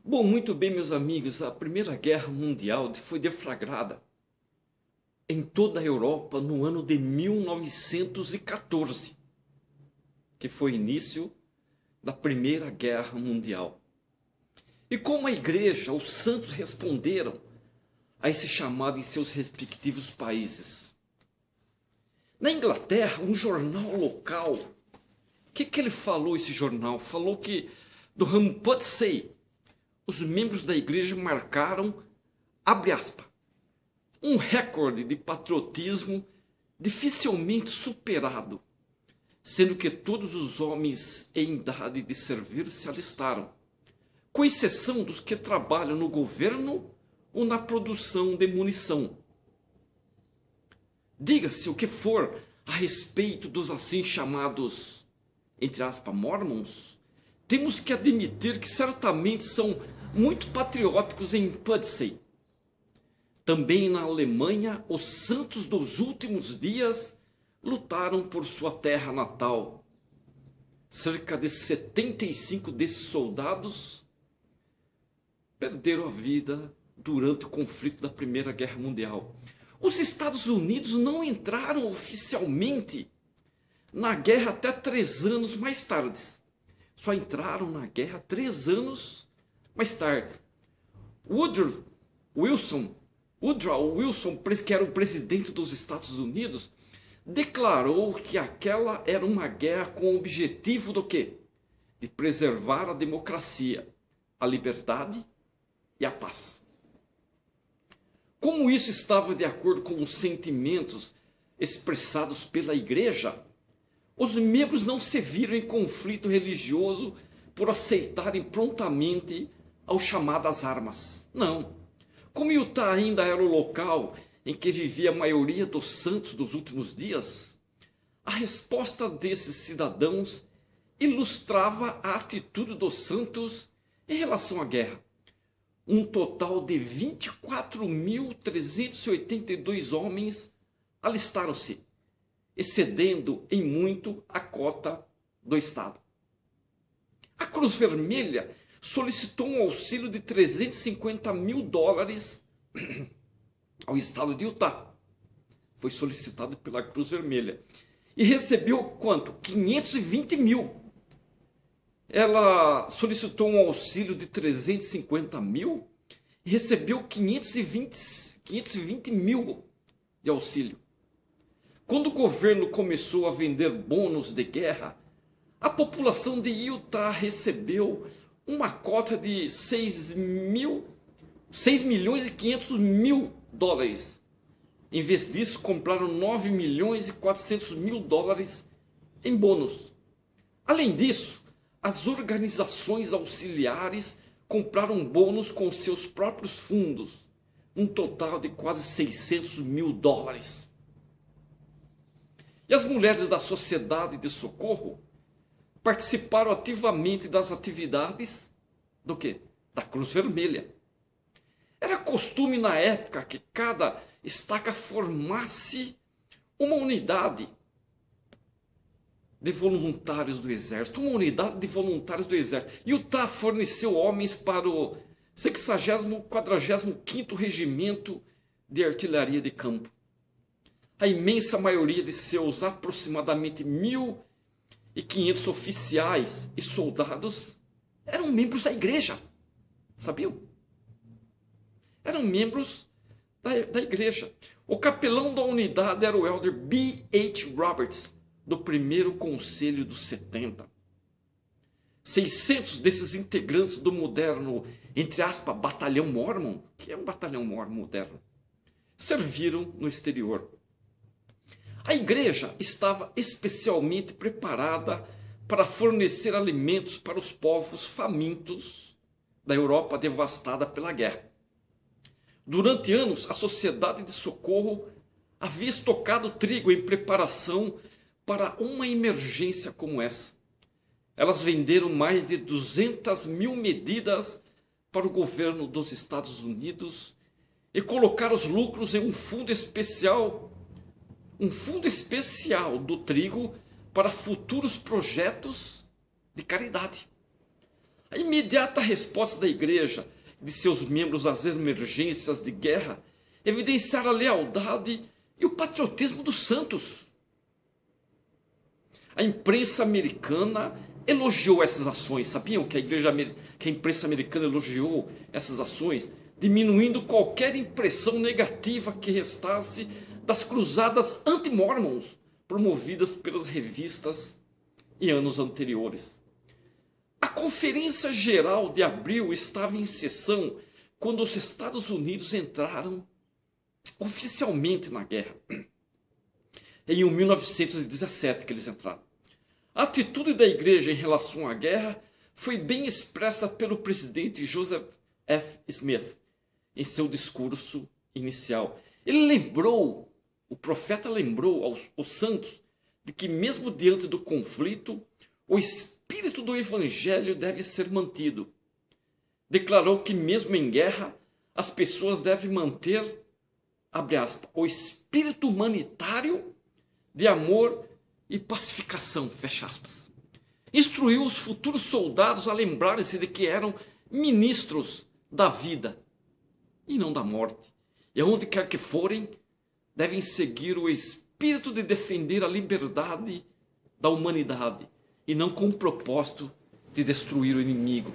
Bom, muito bem, meus amigos, a Primeira Guerra Mundial foi deflagrada em toda a Europa no ano de 1914, que foi o início da Primeira Guerra Mundial. E como a igreja, os santos responderam a esse chamado em seus respectivos países. Na Inglaterra, um jornal local, o que ele falou, esse jornal? Falou que do ramo Pudsey, os membros da igreja marcaram, abre aspas, um recorde de patriotismo dificilmente superado, sendo que todos os homens em idade de servir se alistaram, com exceção dos que trabalham no governo ou na produção de munição. Diga-se o que for a respeito dos assim chamados, entre aspas, mormons, temos que admitir que certamente são muito patrióticos em Pudsey. Também na Alemanha, os santos dos últimos dias lutaram por sua terra natal. Cerca de 75 desses soldados perderam a vida durante o conflito da Primeira Guerra Mundial. Os Estados Unidos não entraram oficialmente na guerra até 3 anos mais tarde. Só entraram na guerra 3 anos mais tarde. Woodrow Wilson, que era o presidente dos Estados Unidos, declarou que aquela era uma guerra com o objetivo do quê? De preservar a democracia, a liberdade e a paz. Como isso estava de acordo com os sentimentos expressados pela igreja, os membros não se viram em conflito religioso por aceitarem prontamente ao chamado às armas. Não. Como Utah ainda era o local em que vivia a maioria dos santos dos últimos dias, a resposta desses cidadãos ilustrava a atitude dos santos em relação à guerra. Um total de 24.382 homens alistaram-se, excedendo em muito a cota do Estado. A Cruz Vermelha solicitou um auxílio de $350 mil ao estado de Utah. Foi solicitado pela Cruz Vermelha. E recebeu quanto? 520 mil. Ela solicitou um auxílio de 350 mil e recebeu 520 mil de auxílio. Quando o governo começou a vender bônus de guerra, a população de Utah recebeu uma cota de 6.500.000 dólares. Em vez disso, compraram 9.400.000 dólares em bônus. Além disso, as organizações auxiliares compraram bônus com seus próprios fundos, um total de quase 600 mil dólares. E as mulheres da Sociedade de Socorro participaram ativamente das atividades do quê? Da Cruz Vermelha. Era costume na época que cada estaca formasse uma unidade de voluntários do exército, Utah forneceu homens para o 45º Regimento de Artilharia de Campo. A imensa maioria de seus aproximadamente 1.500 oficiais e soldados eram membros da igreja. Sabiam? Eram membros da igreja. O capelão da unidade era o elder B.H. Roberts, do primeiro conselho dos 70. 600 desses integrantes do moderno, entre aspas, batalhão mormon, que é um batalhão mormon moderno, serviram no exterior. A igreja estava especialmente preparada para fornecer alimentos para os povos famintos da Europa devastada pela guerra. Durante anos, a Sociedade de Socorro havia estocado trigo em preparação para uma emergência como essa. Elas venderam mais de 200 mil medidas para o governo dos Estados Unidos e colocaram os lucros em um fundo especial do trigo para futuros projetos de caridade. A imediata resposta da igreja e de seus membros às emergências de guerra evidenciaram a lealdade e o patriotismo dos santos. A imprensa americana elogiou essas ações. Sabiam que a imprensa americana elogiou essas ações, diminuindo qualquer impressão negativa que restasse das cruzadas anti-mormons promovidas pelas revistas em anos anteriores. A Conferência Geral de abril estava em sessão quando os Estados Unidos entraram oficialmente na guerra. Em 1917 que eles entraram. A atitude da igreja em relação à guerra foi bem expressa pelo presidente Joseph F. Smith em seu discurso inicial. O profeta lembrou aos santos de que mesmo diante do conflito, o espírito do evangelho deve ser mantido. Declarou que mesmo em guerra, as pessoas devem manter, abre aspas, o espírito humanitário de amor e pacificação, fecha aspas. Instruiu os futuros soldados a lembrarem-se de que eram ministros da vida e não da morte. E aonde quer que forem, devem seguir o espírito de defender a liberdade da humanidade e não com o propósito de destruir o inimigo.